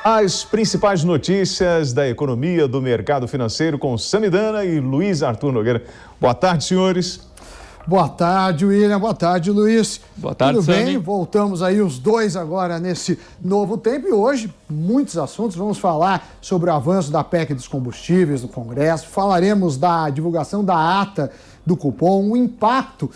As principais notícias da economia, do mercado financeiro com Samidana e Luiz Arthur Nogueira. Boa tarde, senhores. Boa tarde, William. Boa tarde, Luiz. Boa tarde, Tudo bem? Sami. Voltamos aí os dois agora nesse novo tempo e hoje muitos assuntos. Vamos falar sobre o avanço da PEC dos combustíveis no Congresso, falaremos da divulgação da ata do cupom, o impacto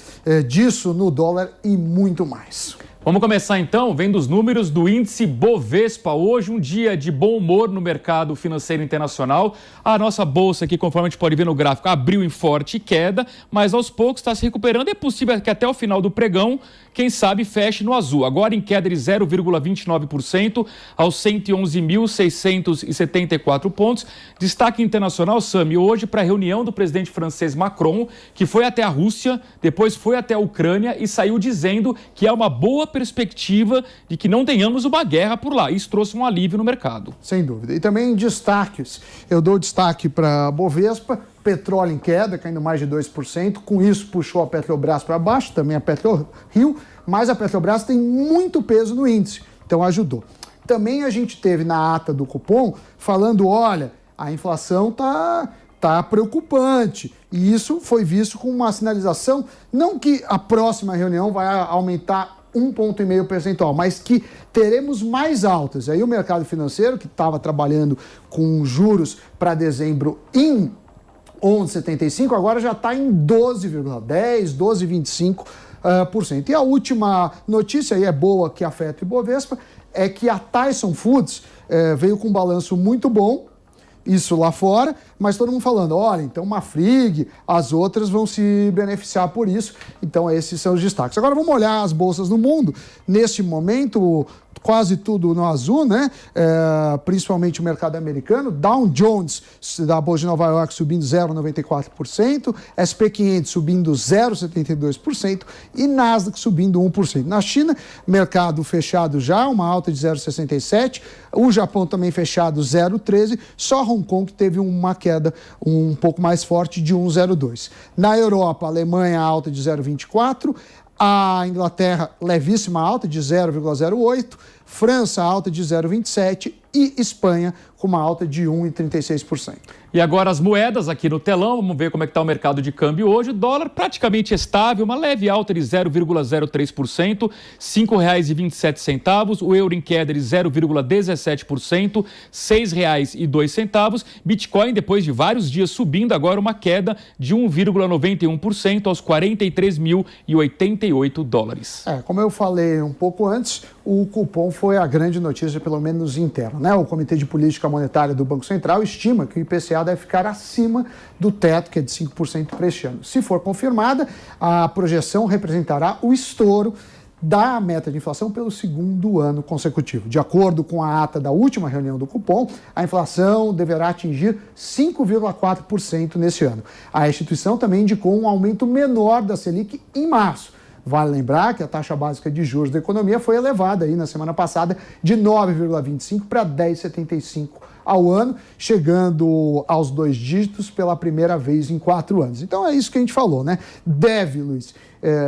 disso no dólar e muito mais. Vamos começar então vendo os números do índice Bovespa. Hoje um dia de bom humor no mercado financeiro internacional. A nossa bolsa aqui, conforme a gente pode ver no gráfico, abriu em forte queda, mas aos poucos está se recuperando. É possível que até o final do pregão, quem sabe, feche no azul. Agora em queda de 0,29% aos 111.674 pontos. Destaque internacional, Sami, hoje para a reunião do presidente francês Macron, que foi até a Rússia, depois foi até a Ucrânia e saiu dizendo que é uma boa perspectiva de que não tenhamos uma guerra por lá. Isso trouxe um alívio no mercado. Sem dúvida. E também destaques. Eu dou destaque para a Bovespa, petróleo em queda, caindo mais de 2%. Com isso, puxou a Petrobras para baixo, também a PetroRio, mas a Petrobras tem muito peso no índice, então ajudou. Também a gente teve na ata do cupom falando, olha, a inflação tá preocupante. E isso foi visto com uma sinalização, não que a próxima reunião vai aumentar 1,5 percentual, mas que teremos mais altas. Aí o mercado financeiro, que estava trabalhando com juros para dezembro em 11,75, agora já está em 12,10, 12,25%. E a última notícia, e é boa que afeta o Ibovespa, é que a Tyson Foods veio com um balanço muito bom, isso lá fora, mas todo mundo falando, olha, então uma Frig, as outras vão se beneficiar por isso. Então esses são os destaques. Agora vamos olhar as bolsas no mundo. Neste momento, quase tudo no azul, né? Principalmente o mercado americano. Dow Jones, da Bolsa de Nova York, subindo 0,94%, SP500 subindo 0,72% e Nasdaq subindo 1%. Na China, mercado fechado já, uma alta de 0,67%, o Japão também fechado 0,13%, só Hong Kong teve uma queda um pouco mais forte de 1,02%. Na Europa, a Alemanha alta de 0,24%, a Inglaterra, levíssima alta de 0,08%, França, alta de 0,27% e Espanha, com uma alta de 1,36%. E agora as moedas aqui no telão, vamos ver como é que está o mercado de câmbio hoje. O dólar praticamente estável, uma leve alta de 0,03%, R$ 5,27. O euro em queda de 0,17%, R$ 6,02. Bitcoin, depois de vários dias subindo, agora uma queda de 1,91% aos 43.088 dólares. Como eu falei um pouco antes, o cupom foi a grande notícia, pelo menos interna, né? O Comitê de Política Monetária do Banco Central estima que o IPCA deve ficar acima do teto, que é de 5% para este ano. Se for confirmada, a projeção representará o estouro da meta de inflação pelo segundo ano consecutivo. De acordo com a ata da última reunião do cupom, a inflação deverá atingir 5,4% nesse ano. A instituição também indicou um aumento menor da Selic em março. Vale lembrar que a taxa básica de juros da economia foi elevada aí na semana passada de 9,25% para 10,75% ao ano, chegando aos 2 dígitos pela primeira vez em 4 anos. Então é isso que a gente falou, né? Deve, Luiz,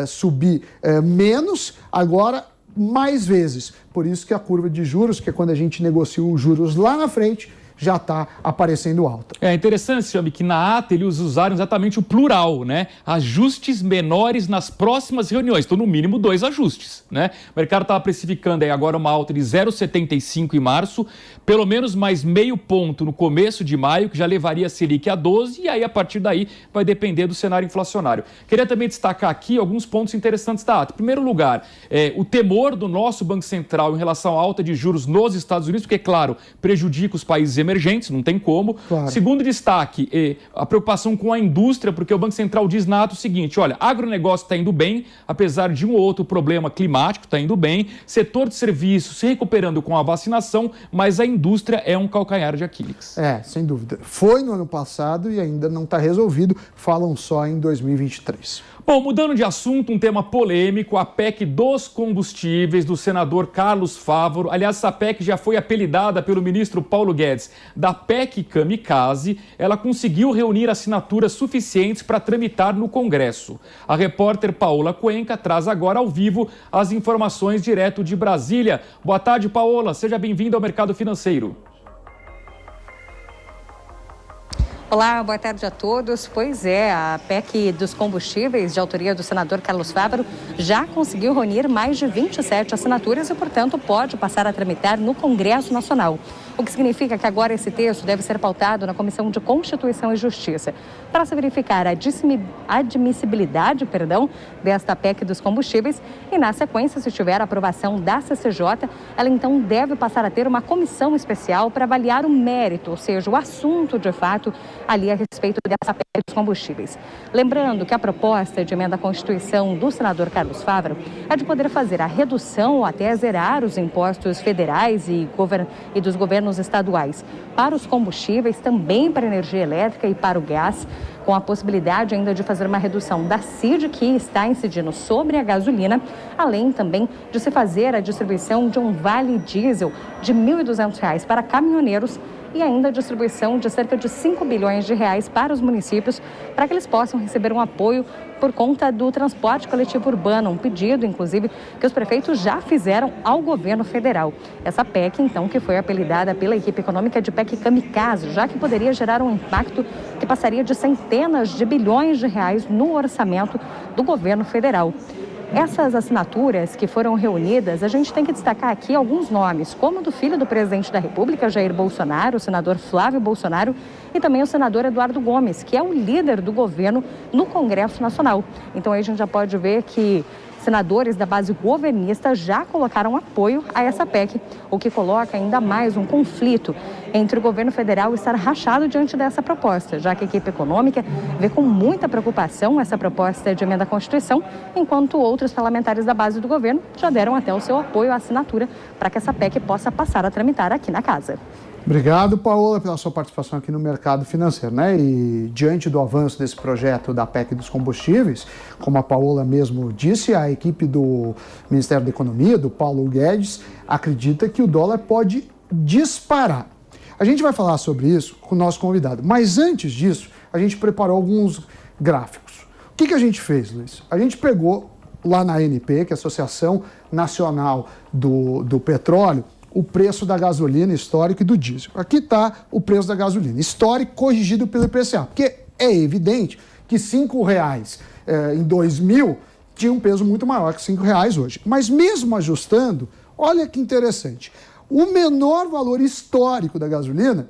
subir menos, agora mais vezes. Por isso que a curva de juros, que é quando a gente negocia os juros lá na frente, já está aparecendo alta. É interessante, Chame, que na ata eles usaram exatamente o plural, né? Ajustes menores nas próximas reuniões. Então, no mínimo, 2 ajustes, né? O mercado estava precificando aí agora uma alta de 0,75 em março, pelo menos mais meio ponto no começo de maio, que já levaria a Selic a 12, e aí, a partir daí, vai depender do cenário inflacionário. Queria também destacar aqui alguns pontos interessantes da ata. Em primeiro lugar, o temor do nosso Banco Central em relação à alta de juros nos Estados Unidos, porque, claro, prejudica os países emergentes, não tem como. Claro. Segundo destaque, a preocupação com a indústria, porque o Banco Central diz na ata o seguinte, olha, agronegócio está indo bem, apesar de um ou outro problema climático, está indo bem, setor de serviços se recuperando com a vacinação, mas a indústria é um calcanhar de Aquiles. Sem dúvida. Foi no ano passado e ainda não está resolvido, falam só em 2023. Bom, mudando de assunto, um tema polêmico, a PEC dos combustíveis do senador Carlos Fávaro. Aliás, essa PEC já foi apelidada pelo ministro Paulo Guedes da PEC Kamikaze, ela conseguiu reunir assinaturas suficientes para tramitar no Congresso. A repórter Paola Cuenca traz agora ao vivo as informações direto de Brasília. Boa tarde, Paola. Seja bem-vinda ao Mercado Financeiro. Olá, boa tarde a todos. Pois é, a PEC dos combustíveis, de autoria do senador Carlos Fávaro, já conseguiu reunir mais de 27 assinaturas e, portanto, pode passar a tramitar no Congresso Nacional. O que significa que agora esse texto deve ser pautado na Comissão de Constituição e Justiça, para se verificar a admissibilidade desta PEC dos combustíveis e, na sequência, se tiver a aprovação da CCJ, ela então deve passar a ter uma comissão especial para avaliar o mérito, ou seja, o assunto de fato ali a respeito dessa PEC dos combustíveis. Lembrando que a proposta de emenda à Constituição do senador Carlos Fávaro é de poder fazer a redução ou até zerar os impostos federais e dos governos estaduais para os combustíveis, também para a energia elétrica e para o gás, com a possibilidade ainda de fazer uma redução da CID, que está incidindo sobre a gasolina, além também de se fazer a distribuição de um vale diesel de R$ 1.200 para caminhoneiros e ainda a distribuição de cerca de 5 bilhões de reais para os municípios, para que eles possam receber um apoio por conta do transporte coletivo urbano, um pedido, inclusive, que os prefeitos já fizeram ao governo federal. Essa PEC, então, que foi apelidada pela equipe econômica de PEC Kamikaze, já que poderia gerar um impacto que passaria de centenas de bilhões de reais no orçamento do governo federal. Essas assinaturas que foram reunidas, a gente tem que destacar aqui alguns nomes, como o do filho do presidente da República, Jair Bolsonaro, o senador Flávio Bolsonaro, e também o senador Eduardo Gomes, que é o líder do governo no Congresso Nacional. Então aí a gente já pode ver que senadores da base governista já colocaram apoio a essa PEC, o que coloca ainda mais um conflito entre o governo federal estar rachado diante dessa proposta, já que a equipe econômica vê com muita preocupação essa proposta de emenda à Constituição, enquanto outros parlamentares da base do governo já deram até o seu apoio à assinatura para que essa PEC possa passar a tramitar aqui na casa. Obrigado, Paola, pela sua participação aqui no Mercado Financeiro, né? E diante do avanço desse projeto da PEC dos combustíveis, como a Paola mesmo disse, a equipe do Ministério da Economia, do Paulo Guedes, acredita que o dólar pode disparar. A gente vai falar sobre isso com o nosso convidado, mas antes disso, a gente preparou alguns gráficos. O que a gente fez, Luiz? A gente pegou lá na ANP, que é a Associação Nacional do Petróleo, o preço da gasolina histórico e do diesel. Aqui está o preço da gasolina histórico corrigido pelo IPCA, porque é evidente que R$ 5,00 em 2000 tinha um peso muito maior que R$ 5,00 hoje. Mas mesmo ajustando, olha que interessante, o menor valor histórico da gasolina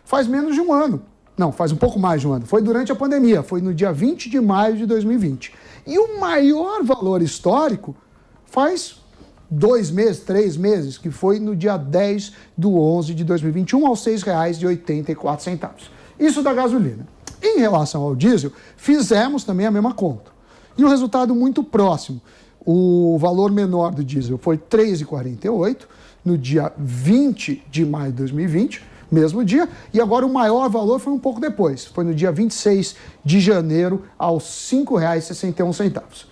faz menos de um ano. Não, faz um pouco mais de um ano. Foi durante a pandemia, foi no dia 20 de maio de 2020. E o maior valor histórico faz 2 meses, 3 meses, que foi no dia 10/11 de 2021, aos R$ 6,84. Isso da gasolina. Em relação ao diesel, fizemos também a mesma conta. E o resultado muito próximo. O valor menor do diesel foi R$ 3,48 no dia 20 de maio de 2020, mesmo dia, e agora o maior valor foi um pouco depois, foi no dia 26 de janeiro, aos R$ 5,61.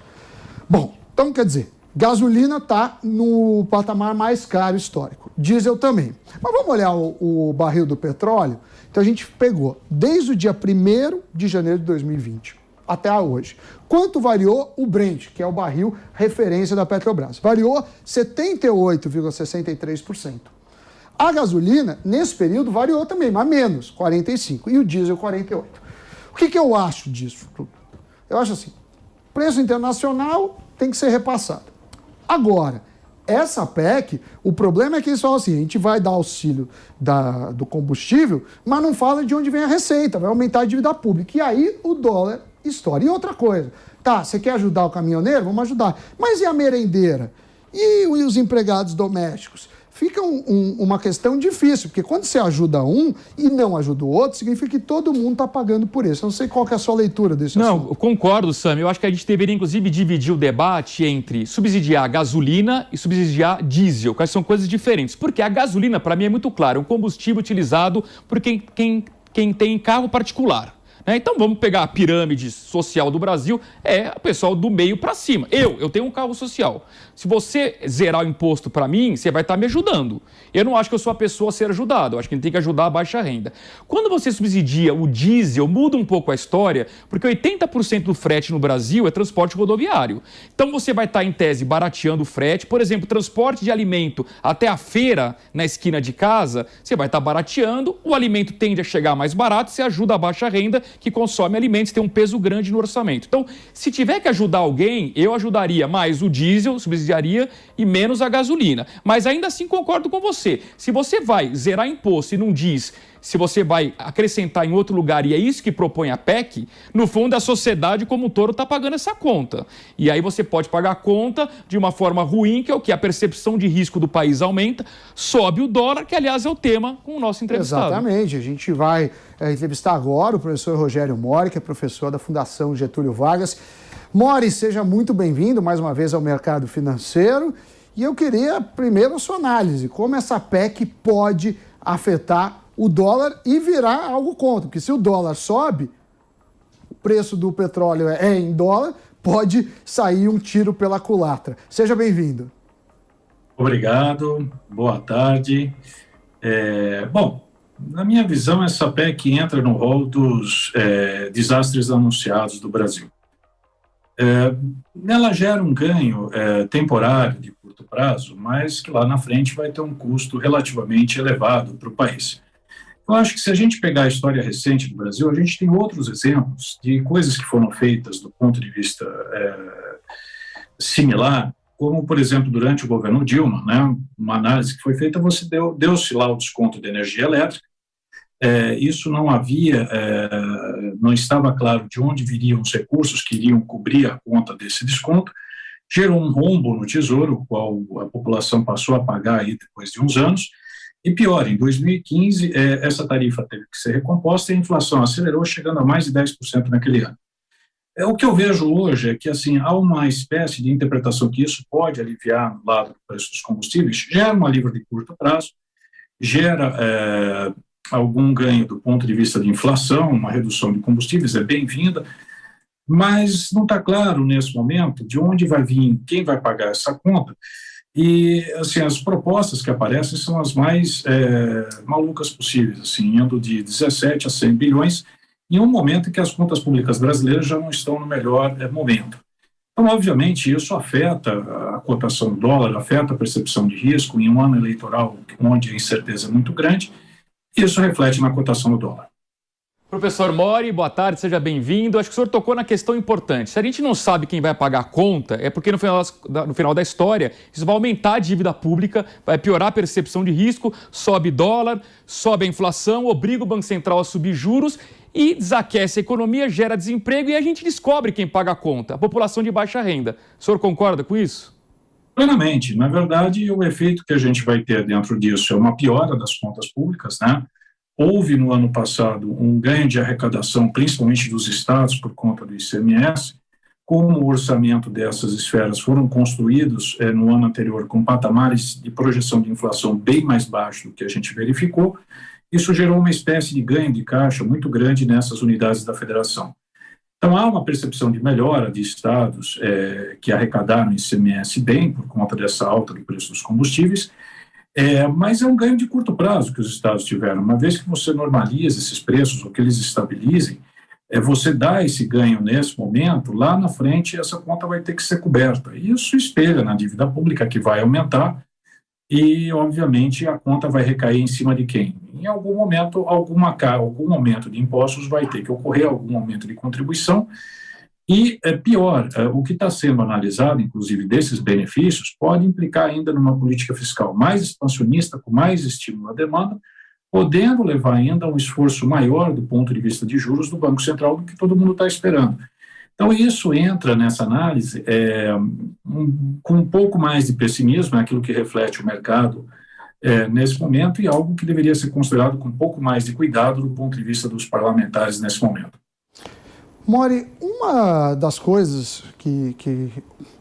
Bom, então quer dizer, gasolina está no patamar mais caro histórico. Diesel também. Mas vamos olhar o barril do petróleo? Então a gente pegou desde o dia 1º de janeiro de 2020 até hoje. Quanto variou o Brent, que é o barril referência da Petrobras? Variou 78,63%. A gasolina, nesse período, variou também, mas menos, 45%. E o diesel, 48%. O que eu acho disso? Eu acho assim, preço internacional tem que ser repassado. Agora, essa PEC, o problema é que eles falam assim, a gente vai dar auxílio do combustível, mas não fala de onde vem a receita, vai aumentar a dívida pública. E aí o dólar estoura. E outra coisa, tá, você quer ajudar o caminhoneiro? Vamos ajudar. Mas e a merendeira? E os empregados domésticos? Fica uma questão difícil, porque quando você ajuda um e não ajuda o outro, significa que todo mundo está pagando por isso. Eu não sei qual que é a sua leitura desse assunto. Não, eu concordo, Sam. Eu acho que a gente deveria, inclusive, dividir o debate entre subsidiar gasolina e subsidiar diesel, que são coisas diferentes. Porque a gasolina, para mim, é muito claro, é um combustível utilizado por quem tem carro particular. né? Então vamos pegar a pirâmide social do Brasil, é o pessoal do meio para cima. Eu tenho um carro social. Se você zerar o imposto para mim, você vai estar me ajudando. Eu não acho que eu sou a pessoa a ser ajudada, eu acho que a gente tem que ajudar a baixa renda. Quando você subsidia o diesel, muda um pouco a história, porque 80% do frete no Brasil é transporte rodoviário. Então você vai estar, em tese, barateando o frete. Por exemplo, transporte de alimento até a feira na esquina de casa, você vai estar barateando, o alimento tende a chegar mais barato, você ajuda a baixa renda que consome alimentos, tem um peso grande no orçamento. Então, se tiver que ajudar alguém, eu ajudaria mais o diesel, subsidiaria, e menos a gasolina. Mas ainda assim concordo com você. Se você vai zerar imposto e não diz se você vai acrescentar em outro lugar, e é isso que propõe a PEC, no fundo a sociedade como um todo está pagando essa conta. E aí você pode pagar a conta de uma forma ruim, que é o que? A percepção de risco do país aumenta, sobe o dólar, que aliás é o tema com o nosso entrevistado. Exatamente. A gente vai entrevistar agora o professor Rogério Mori, que é professor da Fundação Getúlio Vargas. Mori, seja muito bem-vindo mais uma vez ao mercado financeiro. E eu queria primeiro a sua análise, como essa PEC pode afetar o dólar e virar algo contra, porque se o dólar sobe, o preço do petróleo é em dólar, pode sair um tiro pela culatra. Seja bem-vindo. Obrigado, boa tarde. Bom, na minha visão, essa PEC entra no rol dos desastres anunciados do Brasil. Ela gera um ganho temporário de curto prazo, mas que lá na frente vai ter um custo relativamente elevado para o país. Eu acho que se a gente pegar a história recente do Brasil, a gente tem outros exemplos de coisas que foram feitas do ponto de vista similar, como, por exemplo, durante o governo Dilma, né, uma análise que foi feita, você deu-se lá o desconto de energia elétrica, isso não havia, não estava claro de onde viriam os recursos que iriam cobrir a conta desse desconto, gerou um rombo no Tesouro, o qual a população passou a pagar aí depois de uns anos. E pior, em 2015, essa tarifa teve que ser recomposta e a inflação acelerou, chegando a mais de 10% naquele ano. O que eu vejo hoje é que assim, há uma espécie de interpretação que isso pode aliviar no lado do preço dos combustíveis, gera um alívio de curto prazo, gera algum ganho do ponto de vista de inflação, uma redução de combustíveis é bem-vinda, mas não está claro nesse momento de onde vai vir, quem vai pagar essa conta. E, assim, as propostas que aparecem são as mais malucas possíveis, assim, indo de 17 a 100 bilhões, em um momento em que as contas públicas brasileiras já não estão no melhor momento. Então, obviamente, isso afeta a cotação do dólar, afeta a percepção de risco em um ano eleitoral onde a incerteza é muito grande, e isso reflete na cotação do dólar. Professor Mori, boa tarde, seja bem-vindo. Acho que o senhor tocou na questão importante. Se a gente não sabe quem vai pagar a conta, é porque no final da história isso vai aumentar a dívida pública, vai piorar a percepção de risco, sobe dólar, sobe a inflação, obriga o Banco Central a subir juros e desaquece a economia, gera desemprego e a gente descobre quem paga a conta, a população de baixa renda. O senhor concorda com isso? Plenamente. Na verdade, o efeito que a gente vai ter dentro disso é uma piora das contas públicas, né? Houve no ano passado um ganho de arrecadação, principalmente dos estados, por conta do ICMS. Como o orçamento dessas esferas foram construídos no ano anterior com patamares de projeção de inflação bem mais baixos do que a gente verificou, isso gerou uma espécie de ganho de caixa muito grande nessas unidades da federação. Então, há uma percepção de melhora de estados que arrecadaram ICMS bem por conta dessa alta do preço dos combustíveis, mas é um ganho de curto prazo que os estados tiveram. Uma vez que você normaliza esses preços, ou que eles estabilizem, você dá esse ganho nesse momento, lá na frente essa conta vai ter que ser coberta. E isso espelha na dívida pública, que vai aumentar, e, obviamente, a conta vai recair em cima de quem? Em algum momento, algum aumento de impostos vai ter que ocorrer, algum aumento de contribuição, e, pior, o que está sendo analisado, inclusive, desses benefícios, pode implicar ainda numa política fiscal mais expansionista, com mais estímulo à demanda, podendo levar ainda a um esforço maior do ponto de vista de juros do Banco Central do que todo mundo está esperando. Então, isso entra nessa análise com um pouco mais de pessimismo, é aquilo que reflete o mercado nesse momento, e algo que deveria ser considerado com um pouco mais de cuidado do ponto de vista dos parlamentares nesse momento. Mori, uma das coisas que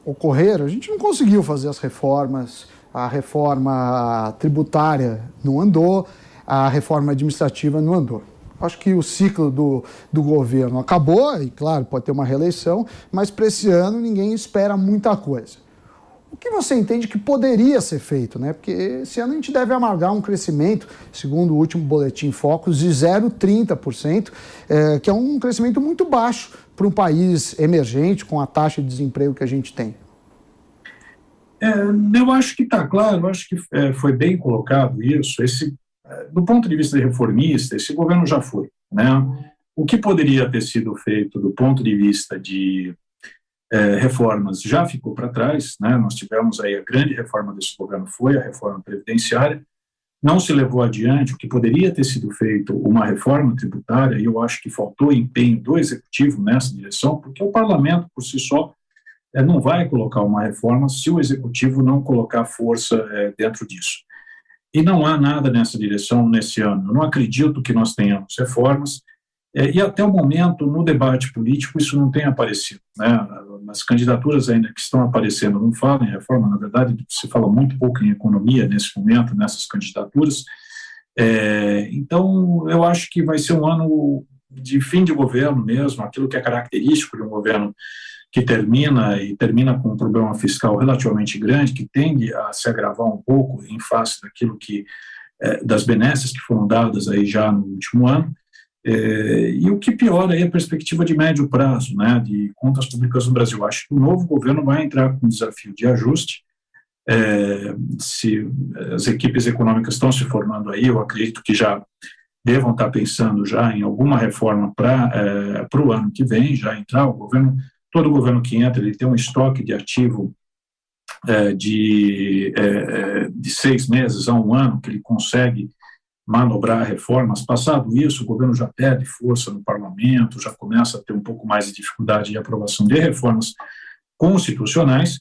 ocorreram, a gente não conseguiu fazer as reformas, a reforma tributária não andou, a reforma administrativa não andou. Acho que o ciclo do governo acabou, e claro, pode ter uma reeleição, mas para esse ano ninguém espera muita coisa. O que você entende que poderia ser feito, né? Porque esse ano a gente deve amargar um crescimento, segundo o último boletim Focus, de 0,30%, que é um crescimento muito baixo para um país emergente, com a taxa de desemprego que a gente tem. Eu acho que está claro, eu acho que foi bem colocado isso. Do ponto de vista reformista, esse governo já foi, né? O que poderia ter sido feito do ponto de vista de reformas já ficou para trás, né? Nós tivemos aí a grande reforma desse governo foi a reforma previdenciária, não se levou adiante o que poderia ter sido feito uma reforma tributária, e eu acho que faltou empenho do executivo nessa direção, porque o parlamento por si só não vai colocar uma reforma se o executivo não colocar força dentro disso. E não há nada nessa direção nesse ano. Eu não acredito que nós tenhamos reformas, e até o momento, no debate político, isso não tem aparecido, né? As candidaturas ainda que estão aparecendo não falam em reforma, na verdade, se fala muito pouco em economia nesse momento, nessas candidaturas. Então, eu acho que vai ser um ano de fim de governo mesmo, aquilo que é característico de um governo que termina com um problema fiscal relativamente grande, que tende a se agravar um pouco em face daquilo que, das benesses que foram dadas aí já no último ano, e o que piora é a perspectiva de médio prazo, né, de contas públicas no Brasil. Acho que o novo governo vai entrar com um desafio de ajuste, se as equipes econômicas estão se formando aí, eu acredito que já devam estar pensando já em alguma reforma para o ano que vem, já entrar o governo. Todo governo que entra, ele tem um estoque de ativo de 6 meses a 1 ano, que ele consegue manobrar reformas. Passado isso, o governo já perde força no parlamento, já começa a ter um pouco mais de dificuldade de aprovação de reformas constitucionais.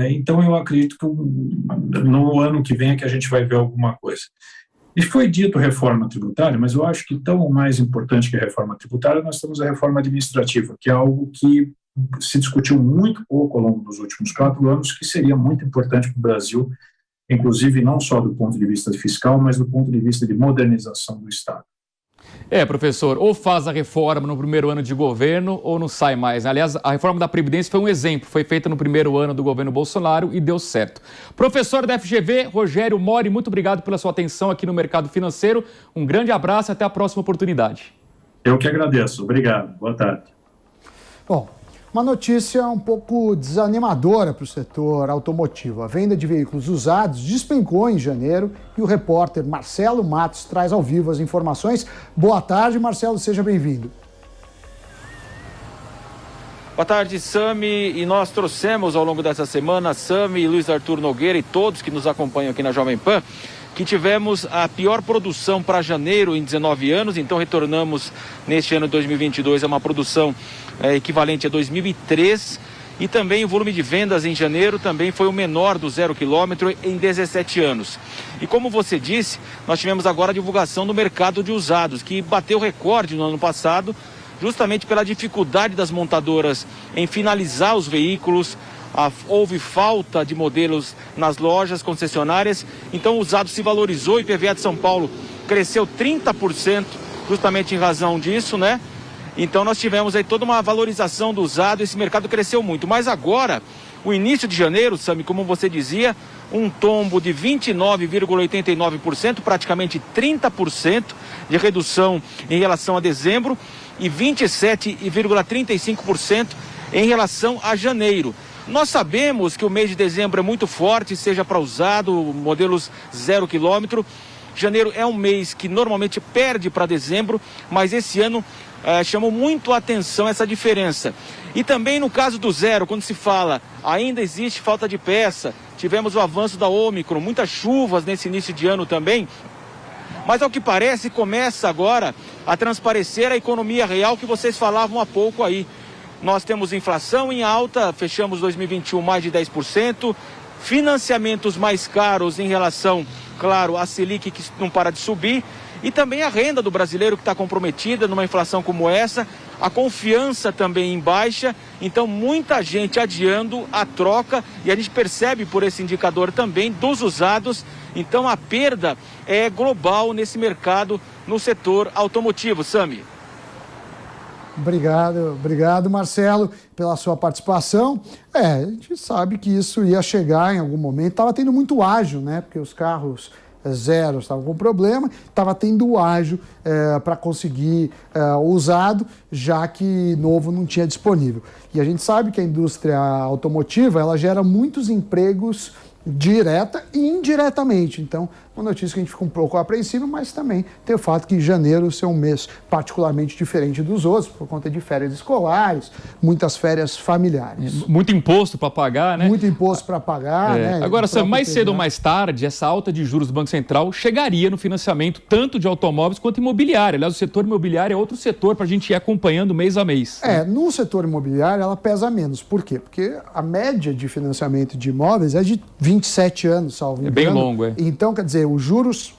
Então, eu acredito que no ano que vem é que a gente vai ver alguma coisa. E foi dito reforma tributária, mas eu acho que tão mais importante que a reforma tributária, nós temos a reforma administrativa, que é algo que se discutiu muito pouco ao longo dos últimos 4 anos, que seria muito importante para o Brasil, inclusive não só do ponto de vista fiscal, mas do ponto de vista de modernização do Estado. Professor, ou faz a reforma no primeiro ano de governo ou não sai mais. Aliás, a reforma da Previdência foi um exemplo, foi feita no primeiro ano do governo Bolsonaro e deu certo. Professor da FGV, Rogério Mori, muito obrigado pela sua atenção aqui no Mercado Financeiro. Um grande abraço e até a próxima oportunidade. Eu que agradeço. Obrigado. Boa tarde. Bom, uma notícia um pouco desanimadora para o setor automotivo. A venda de veículos usados despencou em janeiro e o repórter Marcelo Matos traz ao vivo as informações. Boa tarde, Marcelo, seja bem-vindo. Boa tarde, Sami, e nós trouxemos ao longo dessa semana, Sami e Luiz Arthur Nogueira e todos que nos acompanham aqui na Jovem Pan, que tivemos a pior produção para janeiro em 19 anos, então retornamos neste ano de 2022 a uma produção equivalente a 2003, e também o volume de vendas em janeiro também foi o menor do 0 quilômetro em 17 anos. E como você disse, nós tivemos agora a divulgação do mercado de usados, que bateu recorde no ano passado, justamente pela dificuldade das montadoras em finalizar os veículos. Houve falta de modelos nas lojas concessionárias, então o usado se valorizou e o IPVA de São Paulo cresceu 30%, justamente em razão disso, né? Então nós tivemos aí toda uma valorização do usado, esse mercado cresceu muito. Mas agora, o início de janeiro, Sami, como você dizia, um tombo de 29,89%, praticamente 30% de redução em relação a dezembro e 27,35% em relação a janeiro. Nós sabemos que o mês de dezembro é muito forte, seja para usado, modelos 0 quilômetro. Janeiro é um mês que normalmente perde para dezembro, mas esse ano chamou muito a atenção essa diferença. E também no caso do zero, quando se fala ainda existe falta de peça, tivemos o avanço da Ômicron, muitas chuvas nesse início de ano também, mas ao que parece começa agora a transparecer a economia real que vocês falavam há pouco aí. Nós temos inflação em alta, fechamos 2021 mais de 10%, financiamentos mais caros em relação, claro, à Selic que não para de subir, e também a renda do brasileiro que está comprometida numa inflação como essa, a confiança também em baixa, então muita gente adiando a troca, e a gente percebe por esse indicador também dos usados, então a perda é global nesse mercado no setor automotivo. Sami. Obrigado, Marcelo, pela sua participação. A gente sabe que isso ia chegar em algum momento. Estava tendo muito ágio, né? Porque os carros zero estavam com problema, estava tendo ágio para conseguir usado, já que novo não tinha disponível. E a gente sabe que a indústria automotiva ela gera muitos empregos direta e indiretamente. Então, uma notícia que a gente fica um pouco apreensivo, mas também tem o fato que janeiro ser um mês particularmente diferente dos outros, por conta de férias escolares, muitas férias familiares. Muito imposto para pagar, né? Muito imposto para pagar, né? Agora, mais cedo ou mais tarde, essa alta de juros do Banco Central chegaria no financiamento tanto de automóveis quanto imobiliário. Aliás, o setor imobiliário é outro setor para a gente ir acompanhando mês a mês. No setor imobiliário ela pesa menos. Por quê? Porque a média de financiamento de imóveis é de 27 anos, salvo engano. É bem longo, Então, quer dizer, os juros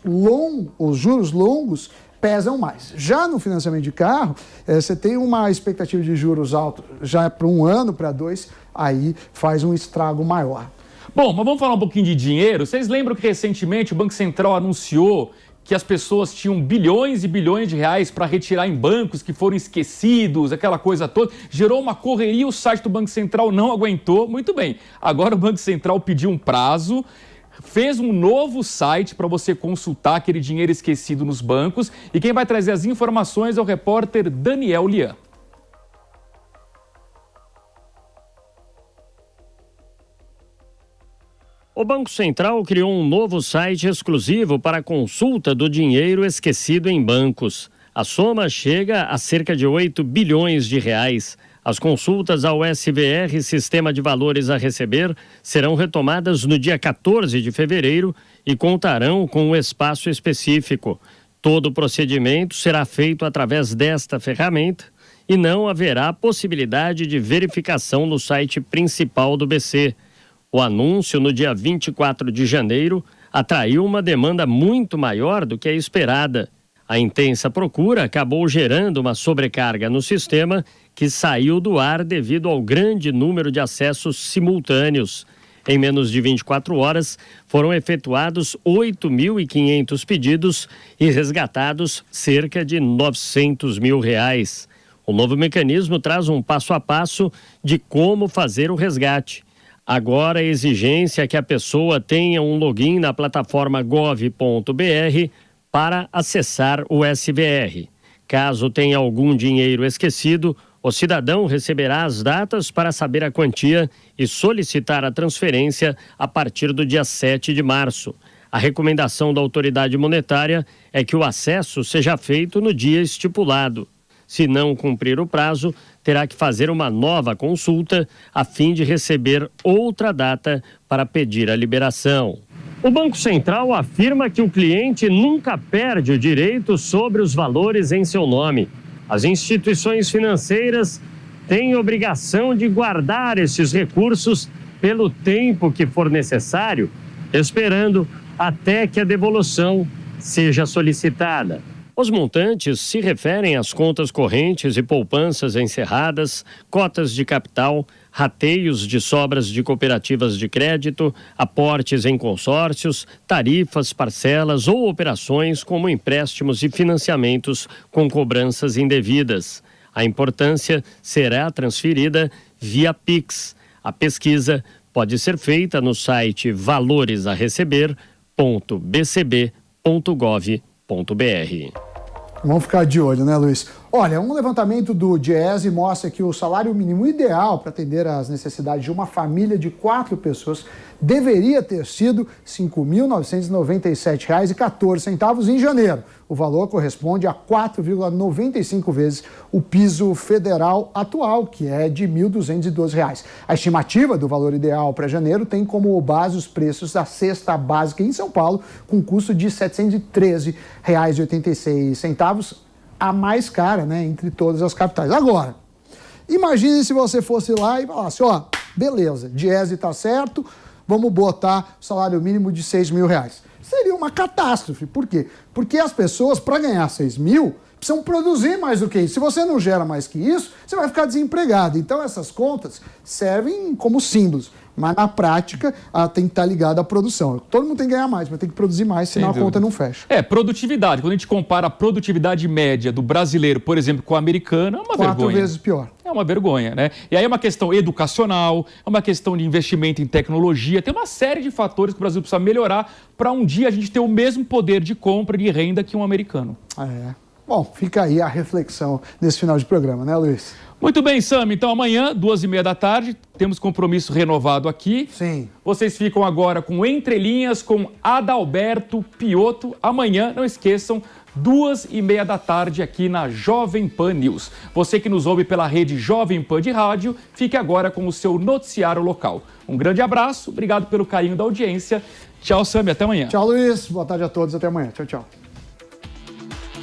longos pesam mais. Já no financiamento de carro, você tem uma expectativa de juros altos já para 1 ano, para 2, aí faz um estrago maior. Bom, mas vamos falar um pouquinho de dinheiro. Vocês lembram que recentemente o Banco Central anunciou que as pessoas tinham bilhões e bilhões de reais para retirar em bancos que foram esquecidos, aquela coisa toda. Gerou uma correria, o site do Banco Central não aguentou. Muito bem, agora o Banco Central pediu um prazo, fez um novo site para você consultar aquele dinheiro esquecido nos bancos. E quem vai trazer as informações é o repórter Daniel Lian. O Banco Central criou um novo site exclusivo para a consulta do dinheiro esquecido em bancos. A soma chega a cerca de 8 bilhões de reais. As consultas ao SVR, Sistema de Valores a Receber, serão retomadas no dia 14 de fevereiro e contarão com um espaço específico. Todo o procedimento será feito através desta ferramenta e não haverá possibilidade de verificação no site principal do BC. O anúncio, no dia 24 de janeiro, atraiu uma demanda muito maior do que a esperada. A intensa procura acabou gerando uma sobrecarga no sistema que saiu do ar devido ao grande número de acessos simultâneos. Em menos de 24 horas, foram efetuados 8.500 pedidos e resgatados cerca de 900 mil reais. O novo mecanismo traz um passo a passo de como fazer o resgate. Agora, a exigência é que a pessoa tenha um login na plataforma gov.br para acessar o SVR. Caso tenha algum dinheiro esquecido, o cidadão receberá as datas para saber a quantia e solicitar a transferência a partir do dia 7 de março. A recomendação da autoridade monetária é que o acesso seja feito no dia estipulado. Se não cumprir o prazo, terá que fazer uma nova consulta a fim de receber outra data para pedir a liberação. O Banco Central afirma que o cliente nunca perde o direito sobre os valores em seu nome. As instituições financeiras têm obrigação de guardar esses recursos pelo tempo que for necessário, esperando até que a devolução seja solicitada. Os montantes se referem às contas correntes e poupanças encerradas, cotas de capital, rateios de sobras de cooperativas de crédito, aportes em consórcios, tarifas, parcelas ou operações como empréstimos e financiamentos com cobranças indevidas. A importância será transferida via Pix. A pesquisa pode ser feita no site valoresaReceber.bcb.gov.br. Vamos ficar de olho, né, Luiz? Olha, um levantamento do Diese mostra que o salário mínimo ideal para atender às necessidades de uma família de 4 pessoas deveria ter sido R$ 5.997,14 em janeiro. O valor corresponde a 4,95 vezes o piso federal atual, que é de R$ 1.212. A estimativa do valor ideal para janeiro tem como base os preços da cesta básica em São Paulo, com custo de R$ 713,86, a mais cara, né, entre todas as capitais. Agora, imagine se você fosse lá e falasse, beleza, Diese está certo, vamos botar o salário mínimo de R$ 6.000. Seria uma catástrofe. Por quê? Porque as pessoas, para ganhar 6 mil, precisam produzir mais do que isso. Se você não gera mais que isso, você vai ficar desempregado. Então, essas contas servem como símbolos. Mas, na prática, tem que estar ligada à produção. Todo mundo tem que ganhar mais, mas tem que produzir mais, senão a conta não fecha. Produtividade. Quando a gente compara a produtividade média do brasileiro, por exemplo, com a americana, é uma vergonha. 4 vezes pior. É uma vergonha, né? E aí é uma questão educacional, é uma questão de investimento em tecnologia, tem uma série de fatores que o Brasil precisa melhorar para um dia a gente ter o mesmo poder de compra e de renda que um americano. Bom, fica aí a reflexão nesse final de programa, né, Luiz? Muito bem, Sam. Então amanhã, 2h30 da tarde, temos compromisso renovado aqui. Sim. Vocês ficam agora com Entre Linhas, com Adalberto Piotto. Amanhã, não esqueçam, 2h30 da tarde aqui na Jovem Pan News. Você que nos ouve pela rede Jovem Pan de rádio, fique agora com o seu noticiário local. Um grande abraço, obrigado pelo carinho da audiência. Tchau, Sam, até amanhã. Tchau, Luiz. Boa tarde a todos, até amanhã. Tchau, tchau.